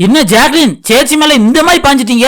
என்ன ஜாக்லின் சேச்சி மேல இந்த மாதிரி பாஞ்சிட்டீங்க?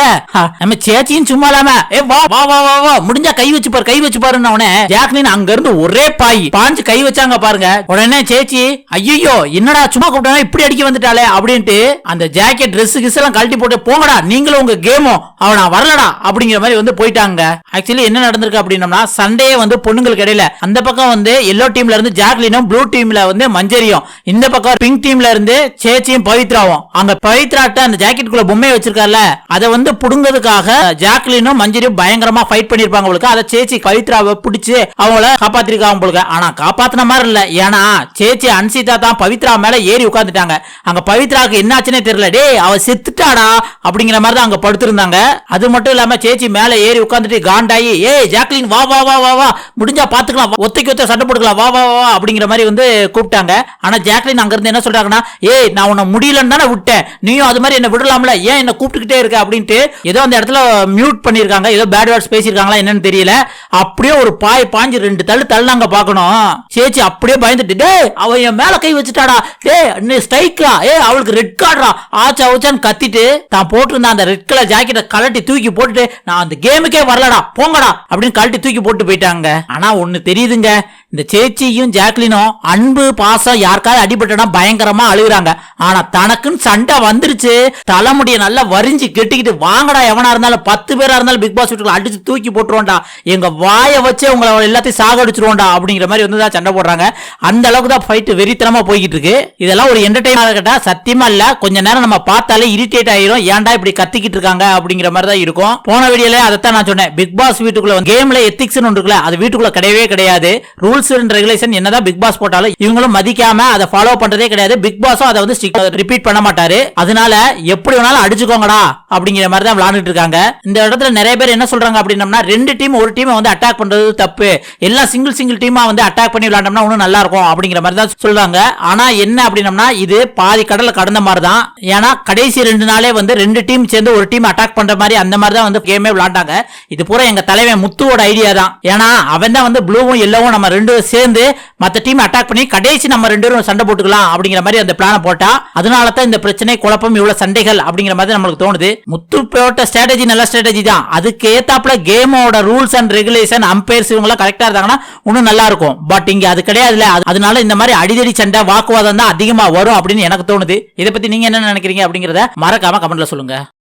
நம்ம சேச்சியும் சும்மா இல்லாம வா வா வா வா வா முடிஞ்சா கை வச்சு பாரு கை வச்சு பாருன்னு அவனே ஜாக்லின் அங்க இருந்து ஒரே பாஞ்சு கை வச்சாங்க பாருங்க. உடனே சேச்சி ஐயோ என்னடா சும்மா கூப்பிட்டா இப்படி அடிக்க வந்துட்டாலே அப்படின்ட்டு அந்த ஜாக்கெட் ட்ரெஸ் கிஸ் எல்லாம் கழட்டி போட்டு போங்கடா நீங்களும் உங்க கேமோ அவனா வரலடா அப்படிங்கிற மாதிரி வந்து போயிட்டாங்க. ஆக்சுவலி என்ன நடந்திருக்கு அப்படின்னா சண்டே வந்து பொண்ணுங்களுக்கு இடையில அந்த பக்கம் வந்து எல்லோ டீம்ல இருந்து ஜாக்லினும் ப்ளூ டீம்ல வந்து மஞ்சரியும் இந்த பக்கம் பிங்க் டீம்ல இருந்து சேச்சியும் பவித்ராவும் அங்க பவித்ராட்ட அந்த ஜாக்கெட்டுக்குள்ள பொம்மையை வச்சிருக்காருல அதை வந்து புடுங்கிறதுக்காக ஜாக்லினும் மஞ்சரியும் பயங்கரமா ஃபைட் பண்ணிருப்பாங்க உங்களுக்கு. அதை சேச்சி பவித்ராவை பிடிச்சு அவங்கள காப்பாத்திருக்காங்க உங்களுக்கு. ஆனா காப்பாத்தின மாதிரி இல்ல, ஏன்னா சேச்சி அன்சிதா தான் பவித்ரா மேல ஏறி உட்கார்ந்துட்டாங்க. அங்க பவித்ராக்கு என்னாச்சுன்னே தெரியல, டே அவ செத்துட்டாடா அப்படிங்கிற மாதிரி தான் அங்க படுத்திருந்தாங்க. அது மட்டும் இல்லாம சேச்சி மேல ஏறி உட்கார்ந்துட்டு காண்டாயி ஏய் ஜாக்லின் வா வா வா வா வா முடிஞ்சா பாத்துக்கலாம் ஒத்தைக்கு ஒத்த சண்டை போட்டுக்கலாம் வா வா வா அப்படிங்கிற மாதிரி வந்து கூப்பிட்டாங்க. ஆனா ஜாக்லின் அங்க இருந்து என்ன சொல்றாங்கன்னா ஏய் நான் உன்னை முடியலன்னு தானே விட்டேன், நீயும் அது மாதிரி என்ன விடலாம்ல, ஏன் என்ன கூப்பிட்டுக்கிட்டே இருக்க அப்படின்ட்டு ஏதோ அந்த இடத்துல மியூட் பண்ணிருக்காங்க, ஏதோ பேட் வேர்ட்ஸ் பேசிருக்காங்களா என்னன்னு தெரியல. அப்படியே ஒரு பாஞ்சு 2 தள்ளுனாங்க பாக்கணும். சேச்சி அப்படியே பயந்துட்டு டே அவ என் மேல கை வச்சுட்டாடா, டே ஸ்ட்ரைக்கா அவளுக்கு ரெட் கார்டா ஆச்சா ஆச்சான்னு கத்திட்டு தான் போட்டிருந்த அந்த ரெட் கலர் ஜாக்கெட்டை கழட்டி தூக்கி போட்டுட்டு நான் அந்த கேமுக்கே வரலடா போங்கடா அப்படின்னு கழட்டி தூக்கி போட்டு போயிட்டாங்க. ஆனா ஒண்ணு தெரியுதுங்க, இந்த சேச்சியும் ஜாக்லினும் அன்பு பாசம் யாருக்காவது அடிபட்டா பயங்கரமா அழுகுறாங்க. ஆனா தனக்குன்னு சண்டை வந்துருச்சு தலைமுடிய நல்லா வரிஞ்சு கெட்டிக்கிட்டு வாங்கடா எவனா இருந்தாலும் 10 பேரா இருந்தாலும் பிக் பாஸ் வீட்டுக்குள்ள அடிச்சு தூக்கி போட்டுருவோம்டா, எங்க வாய வச்சே உங்களை எல்லாத்தையும் சாகடிச்சிருவோம்டா அப்படிங்கிற மாதிரி வந்து தான் சண்டை போடுறாங்க. அந்த அளவுக்கு தான் ஃபைட் வெறித்தனமா போய்கிட்டு இருக்கு. இதெல்லாம் ஒரு என்டர்டைன்மெண்ட் கேட்டா சத்தியமா இல்ல, கொஞ்ச நேரம் நம்ம பார்த்தாலே இரிட்டேட் ஆயிரும், ஏன்டா இப்படி கத்திக்கிட்டு இருக்காங்க அப்படிங்கிற மாதிரி தான் இருக்கும். போன வீடியோல அதைத்தான் நான் சொன்னேன், பிக் பாஸ் வீட்டுக்குள்ள கேம்ல எத்திக்ஸ் ஒன்று இருக்குல்ல அது வீட்டுக்குள்ள கிடையவே கிடையாது. ரூல்ஸ் அண்ட் ரெகுலேஷன் என்னதான் பிக் பாஸ் போட்டாலும் இவங்களும் மதிக்காம அதை ஃபாலோ பண்றதே கிடையாது. பிக் பாஸும் அதை வந்து ரிப்பீட் பண்ண மாட்டாரு. அதனால எப்படி வேணாலும் அடிச்சுக்கோங்கடா அப்படிங்கிற மாதிரி தான் விளையாண்டுட்டு இருக்காங்க. இந்த இடத்துல நிறைய பேர் என்ன சொல்றாங்க அப்படின்னா 2 டீம் ஒரு டீமை வந்து அட்டாக் பண்றது தப்பு, எல்லாம் சிங்கிள் டீமா வந்து அட்டாக் பண்ணி விளையாண்டோம்னா இன்னும் நல்லா இருக்கும் அப்படிங்கிற மாதிரி தான் சொல்றாங்க. ஆனா என்ன அப்படின்னா இது பாதி கடலை கடந்த மாதிரி தான். ஏன்னா கடைசி 2 நாளே வந்து 2 டீம் சேர்ந்து ஒரு டீம் அட்டாக் பண்ற மாதிரி அந்த மாதிரி தான் வந்து கேமே விளையாண்டாங்க. இது பூரா எங்க தலைவன் முத்துவோட ஐடியா தான். ஏன்னா அவன் தான் வந்து ப்ளூவும் எல்லோவும் நம்ம 2 சேர்ந்து மத்த டீம் அட்டாக் பண்ணி கடைசி நம்ம 2 பேரும் சண்டை போட்டுக்கலாம் அப்படிங்கிற மாதிரி அந்த பிளான போட்டா, அதனால தான் இந்த பிரச்சனை குழப்பம் இவ்வளவு சண்டைகள் அப்படிங்கிற மாதிரி நம்மளுக்கு தோணுது. முத்து போட்ட ஸ்ட்ராட்டஜி நல்ல ஸ்ட்ராட்டஜி தான், அதுக்கு ஏத்தாப்புல கேமோட ரூல்ஸ் அண்ட் ரெகுலேஷன் அம்பையர்ஸ் இவங்க கரெக்டா இருந்தாங்கன்னா இன்னும் நல்லா இருக்கும். பட் இங்க அது கிடையாதுல, அதனால இந்த மாதிரி அடிதடி சண்டை வாக்குவாதம் தான் அதிகமா வரும் அப்படின்னு எனக்கு தோணுது. இதை பத்தி நீங்க என்ன நினைக்கிறீங்க அப்படிங்கறத மறக்காம கமெண்ட்ல சொல்லுங்க.